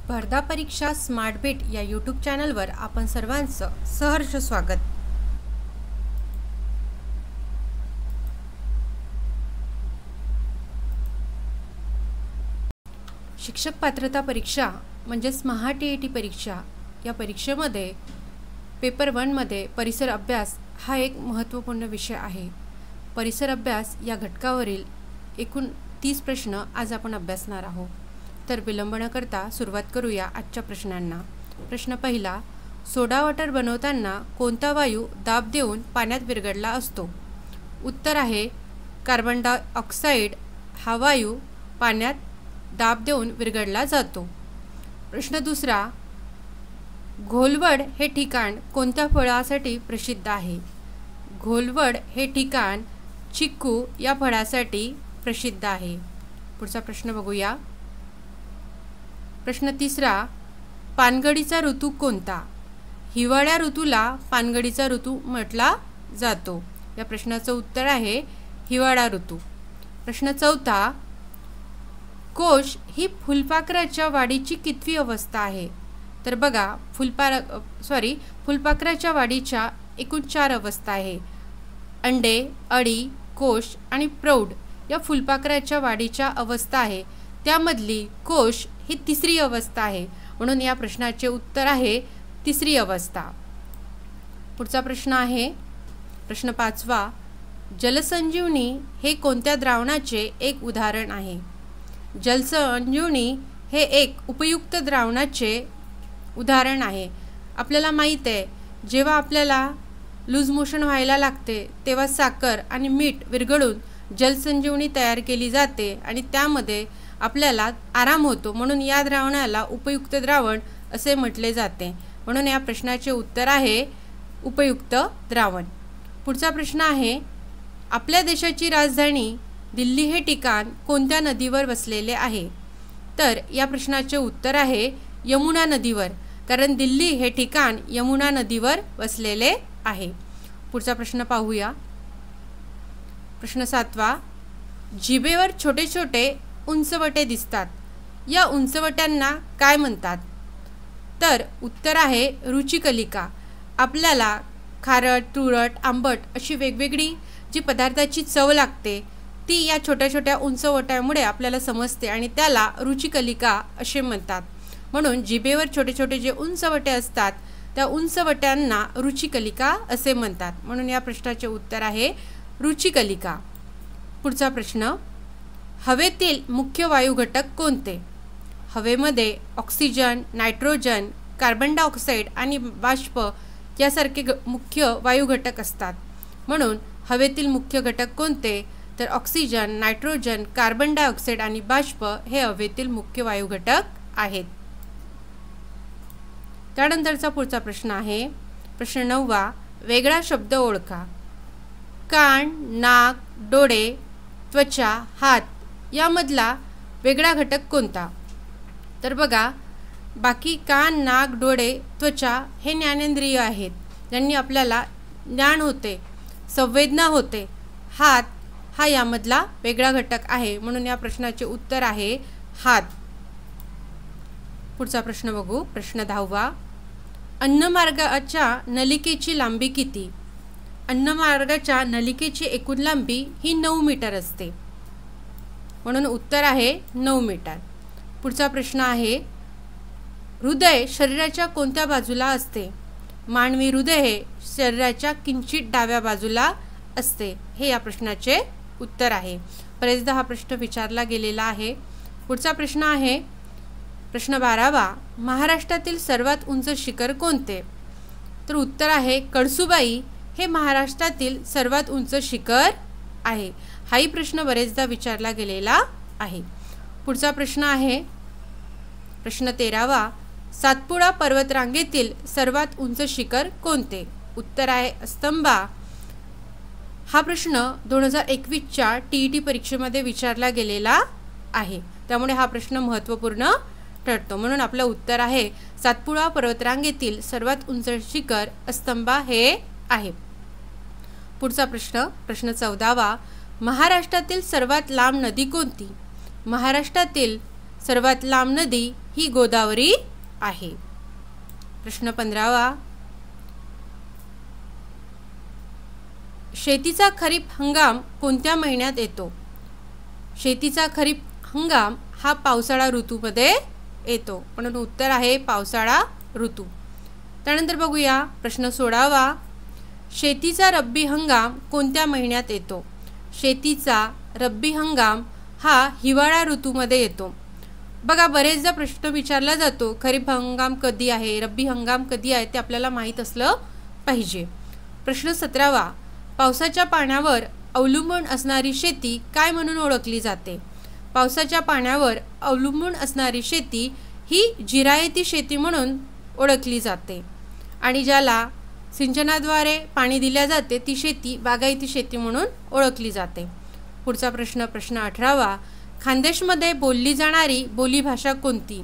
स्पर्धा परीक्षा smart bit या यूट्यूब चॅनलवर आपण सर्वांचं सहर्ष स्वागत। शिक्षक पात्रता परीक्षा म्हणजेच महा-टी-ई-टी परीक्षा या परीक्षेमध्ये पेपर 1 मध्ये परिसर अभ्यास हा एक महत्त्वपूर्ण विषय आहे। परिसर अभ्यास या घटकावरील एकूण 30 प्रश्न आज आपण अभ्यासणार आहोत। तर विलंब न करता सुरुवात करूया आजच्या प्रश्नांना। प्रश्न पहिला, सोडा वॉटर बनवताना कोणता वायू दाब देऊन पाण्यात विरघळला असतो? उत्तर आहे कार्बन डायऑक्साईड हा वायू पाण्यात दाब देऊन विरघळला जातो। प्रश्न दुसरा, घोलवड हे ठिकाण कोणत्या फळासाठी प्रसिद्ध आहे? घोलवड हे ठिकाण चिक्कू या फळासाठी प्रसिद्ध आहे। पुढचा प्रश्न बघूया। प्रश्न तिसरा, पानगळीचा ऋतू कोणता? हिवाळ्या ऋतूला पानगळीचा ऋतू म्हटला जातो। या प्रश्नाचं उत्तर आहे हिवाळा ऋतू। प्रश्न चौथा, कोश ही फुलपाखराच्या वाढीची कितवी अवस्था आहे? तर बघा फुलपाखराच्या वाढीच्या एकूण 4 अवस्था आहे। अंडे, अळी, कोश आणि प्रौढ या फुलपाखराच्या वाढीच्या अवस्था आहे। त्यामधली कोश ही तिसरी अवस्था आहे, म्हणून या प्रश्नाचे उत्तर आहे तिसरी अवस्था। पुढचा प्रश्न आहे प्रश्न 5वा, जलसंजीवनी हे कोणत्या द्रावणाचे एक उदाहरण आहे? जलसंजीवनी हे एक उपयुक्त द्रावणाचे उदाहरण आहे। आपल्याला माहित आहे जेव्हा आपल्याला लूज मोशन व्हायला लागते तेव्हा साखर आणि मीठ विरघळून जलसंजीवनी तयार केली जाते आणि त्यामध्ये आपल्याला आराम होतो, म्हणून या द्रावणाला उपयुक्त द्रावण असे म्हटले जाते। म्हणून या प्रश्नाचे उत्तर आहे उपयुक्त द्रावण। पुढचा प्रश्न आहे, आपल्या देशाची राजधानी दिल्ली हे ठिकाण कोणत्या नदीवर वसलेले आहे? तर या प्रश्नाचे उत्तर आहे यमुना नदीवर, कारण दिल्ली हे ठिकाण यमुना नदीवर वसलेले आहे। पुढचा प्रश्न पाहूया। प्रश्न 7वा, जिभेवर छोटे छोटे उंचवटे दिसतात, या उंचवट्यांना काय म्हणतात? तर उत्तर आहे रुचिकलिका। आपल्याला खारट, तुरट, आंबट अशी वेगवेगळी जी पदार्थाची चव लागते ती या छोट्या छोट्या उंचवट्यामुळे आपल्याला समजते आणि त्याला रुचिकलिका असे म्हणतात। म्हणून जिभेवर छोटे छोटे जे उंचवटे असतात त्या उंचवट्यांना रुचिकलिका असे म्हणतात, म्हणून या प्रश्नाचे उत्तर आहे रुचिकलिका। पुढचा प्रश्न, हवेतील मुख्य वायू घटक कोणते? हवेमध्ये ऑक्सिजन, नायट्रोजन, कार्बन डायऑक्साईड आणि बाष्प यासारखे मुख्य वायू घटक असतात। म्हणून हवेतील मुख्य घटक कोणते? तर ऑक्सिजन, नायट्रोजन, कार्बन डायऑक्साईड आणि बाष्प हे हवेतील मुख्य वायू घटक आहेत। त्यानंतरचा पुढचा प्रश्न आहे प्रश्न 9वा, वेगळा शब्द ओळखा। कान, नाक, डोळे, त्वचा, हात यामधला वेगळा घटक कोणता? तर बघा, बाकी कान, नाक, डोळे, त्वचा हे ज्ञानेंद्रिय आहेत, ज्यांनी आपल्याला ज्ञान होते, संवेदना होते। हात हा यामधला वेगळा घटक आहे, म्हणून या प्रश्नाचे उत्तर आहे हात। पुढचा प्रश्न बघू। प्रश्न 10वा, अन्नमार्गाच्या नलिकेची लांबी किती? अन्नमार्गाच्या नलिकेची एकूण लांबी ही 9 मीटर असते, म्हणून उत्तर आहे 9 मीटर। पुढचा प्रश्न आहे, हृदय शरीराच्या कोणत्या बाजूला असते? मानवी हृदय हे शरीराच्या किंचित डाव्या बाजूला असते, हे या प्रश्नाचे उत्तर आहे। बरेचदा हा प्रश्न विचारला गेलेला आहे। पुढचा प्रश्न आहे प्रश्न 12वा, महाराष्ट्रातील सर्वात उंच शिखर कोणते? तर उत्तर आहे कळसुबाई हे महाराष्ट्रातील सर्वात उंच शिखर आहे। हाही प्रश्न बरेचदा विचारला गेलेला आहे। पुढचा प्रश्न आहे प्रश्न 13वा, सातपुडा पर्वतरांगेतील सर्वात उंच शिखर कोणते? उत्तर आहे स्तंभा। हा प्रश्न 2021च्या टी-ई-टी परीक्षेमध्ये विचारला गेलेला आहे, त्यामुळे हा प्रश्न महत्त्वपूर्ण ठरतो, म्हणून आपलं उत्तर आहे सातपुडा पर्वतरांगेतील सर्वात उंच शिखर स्तंभा हे आहे। पुढचा प्रश्न 14वा, महाराष्ट्रातील सर्वात लांब नदी कोणती? महाराष्ट्रातील सर्वात लांब नदी ही गोदावरी आहे. प्रश्न 15वा, शेतीचा खरीप हंगाम कोणत्या महिन्यात येतो? शेतीचा खरीप हंगाम हा पावसाळा ऋतूमध्ये येतो, म्हणून उत्तर आहे पावसाळा ऋतू. त्यानंतर बघूया प्रश्न 16वा, शेतीचा रब्बी हंगाम कोणत्या महिन्यात येतो? शेतीचा रब्बी हंगाम हा हिवाळा ऋतूमध्ये येतो. बघा, बरेचदा प्रश्न विचारला जातो खरीप हंगाम कधी आहे, रब्बी हंगाम कधी आहे, ते आपल्याला माहीत असलं पाहिजे. प्रश्न 17वा, पावसाच्या पाण्यावर अवलंबून असणारी शेती काय म्हणून ओळखली जाते? पावसाच्या पाण्यावर अवलंबून असणारी शेती ही जिरायती शेती म्हणून ओळखली जाते आणि ज्याला सिंचनाद्वारे पाणी दिले जाते ती शेती बागायती शेती म्हणून ओळखली जाते. पुढचा प्रश्न 18वा, खानदेशमध्ये बोलली जाणारी बोलीभाषा कोणती?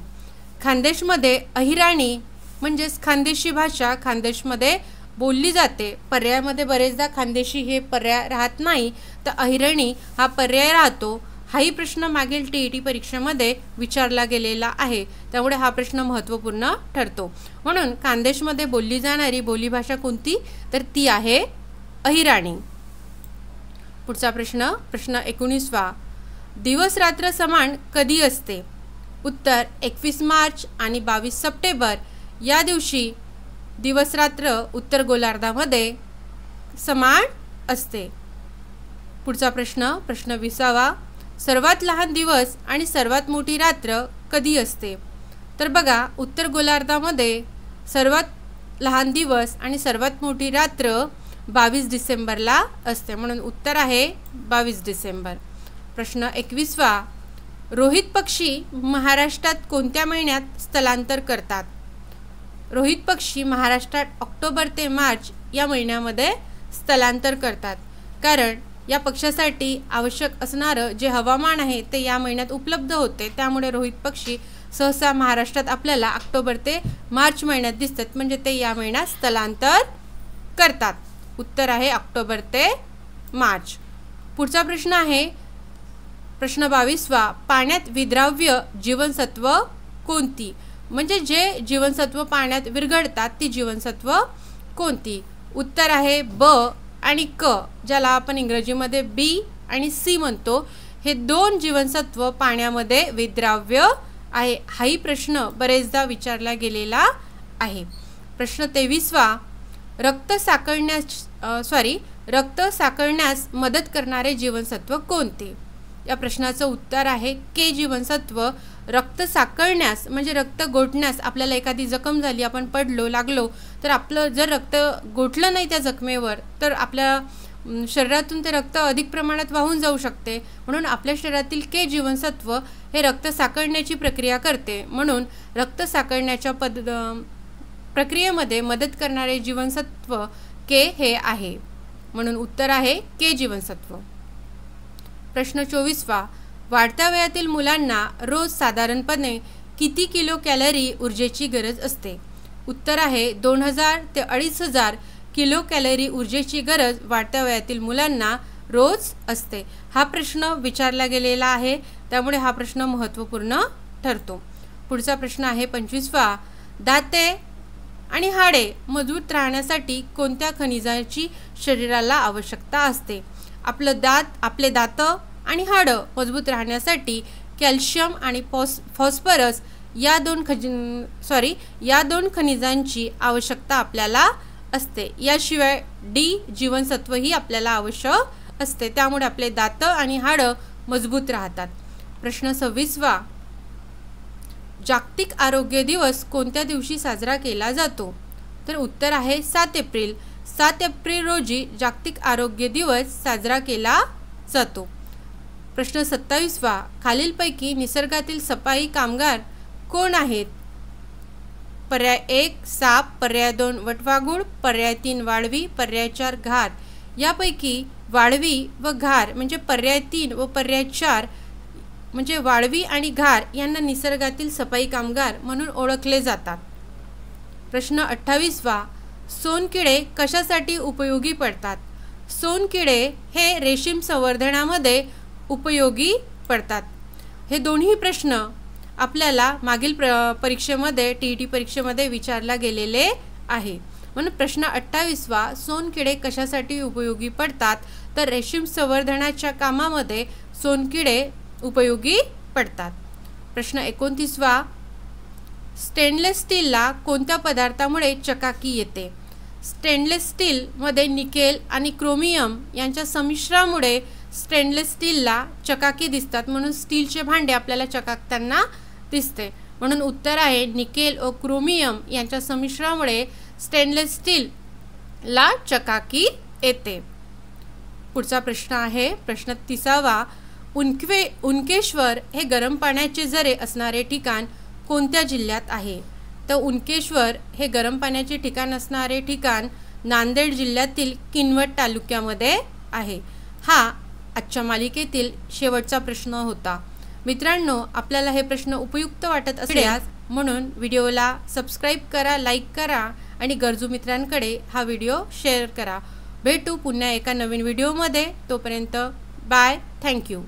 खानदेशमध्ये अहिराणी म्हणजेच खानदेशी भाषा खानदेशमध्ये बोलली जाते. पर्यायामध्ये बरेचदा खानदेशी हे पर्याय राहत नाही, तर अहिराणी हा पर्याय राहतो. हाही प्रश्न मागील TET परीक्षेमध्ये विचारला गेलेला आहे, त्यामुळे हा प्रश्न महत्त्वपूर्ण ठरतो. म्हणून खानदेशमध्ये बोलली जाणारी बोलीभाषा कोणती? तर ती आहे अहिराणी. पुढचा प्रश्न 19वा, दिवस रात्र समान कधी असते? उत्तर 21 मार्च आणि 22 सप्टेंबर या दिवशी दिवस रात्र उत्तर गोलार्धामध्ये समान असते. पुढचा प्रश्न 20वा, सर्वात लहान दिवस आणि सर्वात मोठी रात्र कधी असते? तर बघा, उत्तर गोलार्धामध्ये सर्वात लहान दिवस आणि सर्वात मोठी रात्र 22 डिसेंबरला असते, म्हणून उत्तर आहे 22 डिसेंबर. प्रश्न 21वा, रोहित पक्षी महाराष्ट्रात कोणत्या महिन्यात स्थलांतर करतात? रोहित पक्षी महाराष्ट्रात ऑक्टोबर ते मार्च या महिन्यामध्ये स्थलांतर करतात, कारण या पक्षासाठी आवश्यक असणारं जे हवामान आहे ते या महिन्यात उपलब्ध होते. त्यामुळे रोहित पक्षी सहसा महाराष्ट्रात आपल्याला ऑक्टोबर ते मार्च महिन्यात दिसतात, म्हणजे ते या महिन्यात स्थलांतर करतात. उत्तर आहे ऑक्टोबर ते मार्च. पुढचा प्रश्न आहे प्रश्न 22वा, पाण्यात विद्राव्य जीवनसत्व कोणती? म्हणजे जे जीवनसत्व पाण्यात विरघळतात ती जीवनसत्व कोणती? उत्तर आहे ब आणि क, ज्याला आपण इंग्रजीमध्ये B आणि C म्हणतो. हे दोन जीवनसत्व पाण्यामध्ये विद्राव्य आहे. हाही प्रश्न बरेचदा विचारला गेलेला आहे. प्रश्न 23वा, रक्त साकळण्यास मदत करणारे जीवनसत्व कोणते? या प्रश्नाचं उत्तर आहे के जीवनसत्व. रक्त साकळण्यास म्हणजे रक्त गोठण्यास, आपल्याला एखादी जखम झाली, आपण पडलो लागलो तर आपलं जर रक्त गोठलं नाही त्या जखमेवर तर आपल्या शरीरातून ते रक्त अधिक प्रमाणात वाहून जाऊ शकते. म्हणून आपल्या शरीरातील के जीवनसत्व हे रक्त साकळण्याची प्रक्रिया करते, म्हणून रक्त साकळण्याच्या प्रक्रियेमध्ये मदत करणारे जीवनसत्व के हे आहे, म्हणून उत्तर आहे के जीवनसत्व. प्रश्न 24वा, वाढत्या वयातील मुलांना रोज साधारणपणे किती किलो कॅलरी ऊर्जेची गरज असते? उत्तर आहे 2000 ते 2500 किलो कॅलरी ऊर्जेची गरज वाढत्या वयातील मुलांना रोज असते. हा प्रश्न विचारला गेलेला आहे, त्यामुळे हा प्रश्न महत्त्वपूर्ण ठरतो. पुढचा प्रश्न आहे 25वा, दाते आणि हाडे मजबूत राहण्यासाठी कोणत्या खनिजाची शरीराला आवश्यकता असते? आपले दात आणि हाडं मजबूत राहण्यासाठी कॅल्शियम आणि फॉस्फरस या दोन खनिजांची आवश्यकता आपल्याला असते. याशिवाय D जीवनसत्व ही आपल्याला आवश्यक असते, त्यामुळे आपले दात आणि हाडं मजबूत राहतात. प्रश्न 26वा, जागतिक आरोग्य दिवस कोणत्या दिवशी साजरा केला जातो? तर उत्तर आहे 7 एप्रिल. 7 एप्रिल रोजी जागतिक आरोग्य दिवस साजरा केला जातो. प्रश्न 27वा, खालीलपैकी निसर्गातील सफाई कामगार कोण आहेत? पर्याय 1 साप, पर्याय 2 वटवाघूळ, पर्याय 3 वाळवी, पर्याय 4 घार. यापैकी वाळवी व घार म्हणजे पर्याय 3 व पर्याय 4 म्हणजे वाळवी आणि घार यांना निसर्गातील सफाई कामगार म्हणून ओळखले जातात. प्रश्न 28वा, सोनकिडे कशासाठी उपयोगी पडतात? सोनकिडे हे रेशीम संवर्धनामध्ये उपयोगी पडतात. हे दोन्ही प्रश्न आपल्याला मागील परीक्षेमध्ये TET परीक्षेमध्ये विचारला गेलेले आहे। म्हणून प्रश्न 28वा, सोनकिडे कशासाठी उपयोगी पडतात? तर रेशीम संवर्धनाच्या कामामध्ये सोनकिडे उपयोगी पडतात। प्रश्न 29वा, स्टेनलेस स्टीलला कोणत्या पदार्थामुळे चकाकी येते? स्टेनलेस स्टीलमध्ये निकेल आणि क्रोमियम यांच्या संमिश्रणामुळे स्टेनलेस स्टीलला चकाकी दिसतात, म्हणून स्टीलचे भांडे आपल्याला चकाकताना दिसते। म्हणून उत्तर आहे निकेल व क्रोमियम यांच्या संमिश्रणामुळे स्टेनलेस स्टीलला चकाकी येते। पुढचा प्रश्न आहे प्रश्न 30वा, उनकेश्वर हे गरम पाण्याचे झरे असणारे ठिकाण कोणत्या जिल्ह्यात आहे? तर उनकेश्वर हे गरम पाण्याचे ठिकाण असणारे ठिकाण नांदेड जिल्ह्यातील किनवट तालुक्यामध्ये आहे। हा आजच्या मालिकेतील शेवटचा प्रश्न होता। मित्रांनो, आपल्याला हे प्रश्न उपयुक्त वाटत असल्यास म्हणून व्हिडिओला सबस्क्राईब करा, लाईक करा आणि गरजू मित्रांकडे हा व्हिडिओ शेअर करा। भेटू पुन्हा एका नवीन व्हिडिओमध्ये, तोपर्यंत बाय, थँक्यू।